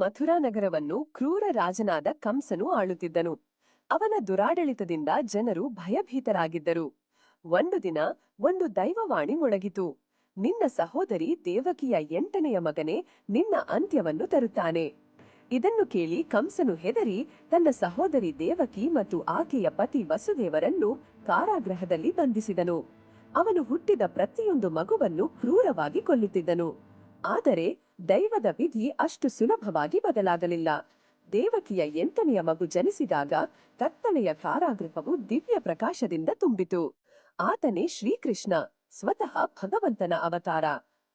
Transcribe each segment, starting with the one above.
ಮಥುರಾ ನಗರವನ್ನು ಕ್ರೂರ ರಾಜನಾದ ಕಂಸನು ಆಳುತ್ತಿದ್ದನು. ಅವನ ದುರಾಡಳಿತದಿಂದ ಜನರು ಭಯಭೀತರಾಗಿದ್ದರು. ಒಂದು ದಿನ ಒಂದು ದೈವವಾಣಿ ಮೊಳಗಿತು. ನಿನ್ನ ಸಹೋದರಿ ದೇವಕಿಯ 8ನೆಯ ಮಗನೇ ನಿನ್ನ ಅಂತ್ಯವನ್ನು ತರುತ್ತಾನೆ. ಇದನ್ನು ಕೇಳಿ ಕಂಸನು ಹೆದರಿ ತನ್ನ ಸಹೋದರಿ ದೇವಕಿ ಮತ್ತು ಆಕೆಯ ಪತಿ ವಸುದೇವರನ್ನು ಕಾರಾಗೃಹದಲ್ಲಿ ಬಂಧಿಸಿದನು. ಅವನು ಹುಟ್ಟಿದ ಪ್ರತಿಯೊಂದು ಮಗುವನ್ನು ಕ್ರೂರವಾಗಿ ಕೊಲ್ಲುತ್ತಿದ್ದನು. ಆದರೆ ದೈವದ ವಿಧಿ ಅಷ್ಟು ಸುಲಭವಾಗಿ ಬದಲಾಗಲಿಲ್ಲ. ದೇವಕಿಯ 8ನೆಯ ಮಗು ಜನಿಸಿದಾಗ ಕತ್ತಲೆಯ ಕಾರಾಗೃಹವು ದಿವ್ಯ ಪ್ರಕಾಶದಿಂದ ತುಂಬಿತು. ಆತನೇ ಶ್ರೀಕೃಷ್ಣ, ಸ್ವತಃ ಭಗವಂತನ ಅವತಾರ.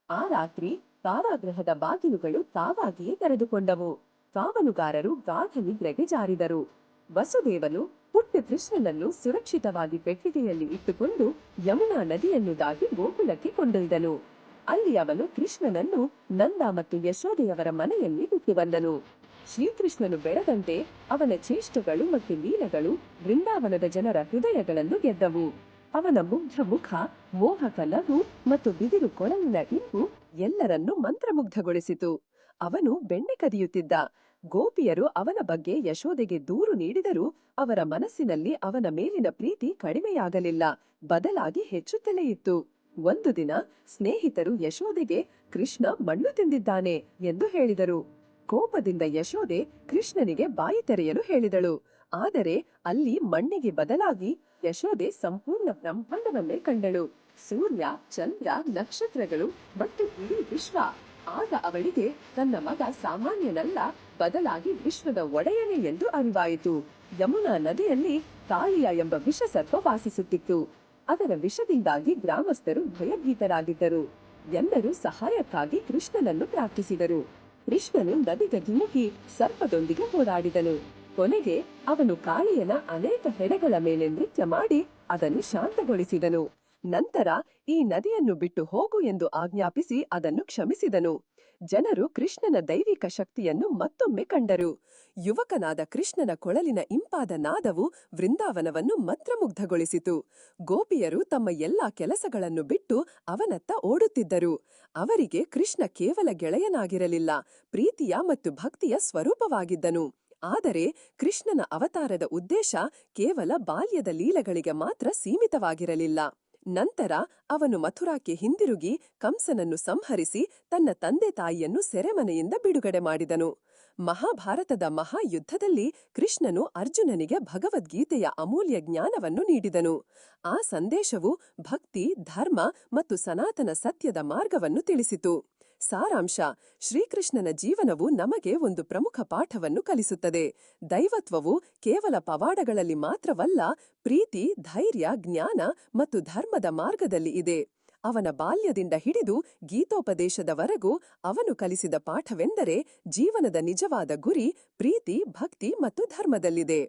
ಆ ರಾತ್ರಿ ಕಾರಾಗೃಹದ ಬಾಗಿಲುಗಳು ತಾವಾಗಿಯೇ ತೆರೆದುಕೊಂಡವು. ಕಾವಲುಗಾರರು ಗಾಢ ನಿದ್ರೆಗೆ ಜಾರಿದರು. ವಸುದೇವನು ಪುಟ್ಟ ಕೃಷ್ಣನನ್ನು ಸುರಕ್ಷಿತವಾಗಿ ಪೆಟ್ಟಿಗೆಯಲ್ಲಿ ಇಟ್ಟುಕೊಂಡು ಯಮುನಾ ನದಿಯನ್ನು ದಾಟಿ ಗೋಕುಲಕ್ಕೆ ಕೊಂಡೊಯ್ದನು. ಅಲ್ಲಿ ಅವನು ಕೃಷ್ಣನನ್ನು ನಂದ ಮತ್ತು ಯಶೋದೆಯವರ ಮನೆಯಲ್ಲಿ ಬಿಟ್ಟು ಬಂದನು. ಶ್ರೀಕೃಷ್ಣನು ಬೆಳೆದಂತೆ ಅವನ ಚೇಷ್ಟೆಗಳು ಮತ್ತು ಲೀಲೆಗಳು ವೃಂದಾವನದ ಜನರ ಹೃದಯಗಳನ್ನು ಗೆದ್ದವು. ಅವನ ಮುಗ್ಧ ಮುಖ, ಮೋಹಕ ನಗು ಮತ್ತು ಬಿದಿರು ಕೊಳಲಿನ ಇಂಪು ಎಲ್ಲರನ್ನೂ ಮಂತ್ರಮುಗ್ಧಗೊಳಿಸಿತು. ಅವನು ಬೆಣ್ಣೆ ಕದಿಯುತ್ತಿದ್ದ. ಗೋಪಿಯರು ಅವನ ಬಗ್ಗೆ ಯಶೋದೆಗೆ ದೂರು ನೀಡಿದರೂ ಅವರ ಮನಸ್ಸಿನಲ್ಲಿ ಅವನ ಮೇಲಿನ ಪ್ರೀತಿ ಕಡಿಮೆಯಾಗಲಿಲ್ಲ, ಬದಲಾಗಿ ಹೆಚ್ಚುತ್ತಲೇ ಇತ್ತು. ಒಂದು ದಿನ ಸ್ನೇಹಿತರು ಯಶೋದೆಗೆ ಕೃಷ್ಣ ಮಣ್ಣು ತಿಂದಿದ್ದಾನೆ ಎಂದು ಹೇಳಿದರು. ಕೋಪದಿಂದ ಯಶೋದೆ ಕೃಷ್ಣನಿಗೆ ಬಾಯಿ ತೆರೆಯಲು ಹೇಳಿದಳು. ಆದರೆ ಅಲ್ಲಿ ಮಣ್ಣಿಗೆ ಬದಲಾಗಿ ಯಶೋದೆ ಸಂಪೂರ್ಣ ಬ್ರಹ್ಮಾಂಡವನ್ನೇ ಕಂಡಳು. ಸೂರ್ಯ, ಚಂದ್ರ, ನಕ್ಷತ್ರಗಳು ಮತ್ತು ಇಡೀ ವಿಶ್ವ. ಆಗ ಅವಳಿಗೆ ತನ್ನ ಮಗ ಸಾಮಾನ್ಯನಲ್ಲ, ಬದಲಾಗಿ ವಿಶ್ವದ ಒಡೆಯನೇ ಎಂದು ಅರಿವಾಯಿತು. ಯಮುನಾ ನದಿಯಲ್ಲಿ ಕಾಳಿಯ ಎಂಬ ವಿಷಸರ್ಪ ವಾಸಿಸುತ್ತಿತ್ತು. ಅದರ ವಿಷದಿಂದಾಗಿ ಗ್ರಾಮಸ್ಥರು ಭಯಭೀತರಾಗಿದ್ದರು. ಎಲ್ಲರೂ ಸಹಾಯಕ್ಕಾಗಿ ಕೃಷ್ಣನನ್ನು ಪ್ರಾರ್ಥಿಸಿದರು. ಕೃಷ್ಣನು ನದಿಗೆ ಧುಮುಕಿ ಸರ್ಪದೊಂದಿಗೆ ಹೋರಾಡಿದನು. ಕೊನೆಗೆ ಅವನು ಕಾಳಿಯನ ಅನೇಕ ಹೆಡೆಗಳ ಮೇಲೆ ನೃತ್ಯ ಮಾಡಿ ಅದನ್ನು ಶಾಂತಗೊಳಿಸಿದನು. ನಂತರ ಈ ನದಿಯನ್ನು ಬಿಟ್ಟು ಹೋಗು ಎಂದು ಆಜ್ಞಾಪಿಸಿ ಅದನ್ನು ಕ್ಷಮಿಸಿದನು. ಜನರು ಕೃಷ್ಣನ ದೈವಿಕ ಶಕ್ತಿಯನ್ನು ಮತ್ತೊಮ್ಮೆ ಕಂಡರು. ಯುವಕನಾದ ಕೃಷ್ಣನ ಕೊಳಲಿನ ಇಂಪಾದ ನಾದವು ವೃಂದಾವನವನ್ನು ಮಂತ್ರಮುಗ್ಧಗೊಳಿಸಿತು. ಗೋಪಿಯರು ತಮ್ಮ ಎಲ್ಲಾ ಕೆಲಸಗಳನ್ನು ಬಿಟ್ಟು ಅವನತ್ತ ಓಡುತ್ತಿದ್ದರು. ಅವರಿಗೆ ಕೃಷ್ಣ ಕೇವಲ ಗೆಳೆಯನಾಗಿರಲಿಲ್ಲ, ಪ್ರೀತಿಯ ಮತ್ತು ಭಕ್ತಿಯ ಸ್ವರೂಪವಾಗಿದ್ದನು. ಆದರೆ ಕೃಷ್ಣನ ಅವತಾರದ ಉದ್ದೇಶ ಕೇವಲ ಬಾಲ್ಯದ ಲೀಲೆಗಳಿಗೆ ಮಾತ್ರ ಸೀಮಿತವಾಗಿರಲಿಲ್ಲ. ನಂತರ ಅವನು ಮಥುರಾಕ್ಕೆ ಹಿಂದಿರುಗಿ ಕಂಸನನ್ನು ಸಂಹರಿಸಿ ತನ್ನ ತಂದೆ ತಾಯಿಯನ್ನು ಸೆರೆಮನೆಯಿಂದ ಬಿಡುಗಡೆ ಮಾಡಿದನು. ಮಹಾಭಾರತದ ಮಹಾಯುದ್ಧದಲ್ಲಿ ಕೃಷ್ಣನು ಅರ್ಜುನನಿಗೆ ಭಗವದ್ಗೀತೆಯ ಅಮೂಲ್ಯ ಜ್ಞಾನವನ್ನು ನೀಡಿದನು. ಆ ಸಂದೇಶವು ಭಕ್ತಿ, ಧರ್ಮ ಮತ್ತು ಸನಾತನ ಸತ್ಯದ ಮಾರ್ಗವನ್ನು ತಿಳಿಸಿತು. ಸಾರಾಂಶ: ಶ್ರೀಕೃಷ್ಣನ ಜೀವನವು ನಮಗೆ ಒಂದು ಪ್ರಮುಖ ಪಾಠವನ್ನು ಕಲಿಸುತ್ತದೆ. ದೈವತ್ವವು ಕೇವಲ ಪವಾಡಗಳಲ್ಲಿ ಮಾತ್ರವಲ್ಲ, ಪ್ರೀತಿ, ಧೈರ್ಯ, ಜ್ಞಾನ ಮತ್ತು ಧರ್ಮದ ಮಾರ್ಗದಲ್ಲಿ ಇದೆ. ಅವನ ಬಾಲ್ಯದಿಂದ ಹಿಡಿದು ಗೀತೋಪದೇಶದವರೆಗೂ ಅವನು ಕಲಿಸಿದ ಪಾಠವೆಂದರೆ ಜೀವನದ ನಿಜವಾದ ಗುರಿ ಪ್ರೀತಿ, ಭಕ್ತಿ ಮತ್ತು ಧರ್ಮದಲ್ಲಿದೆ.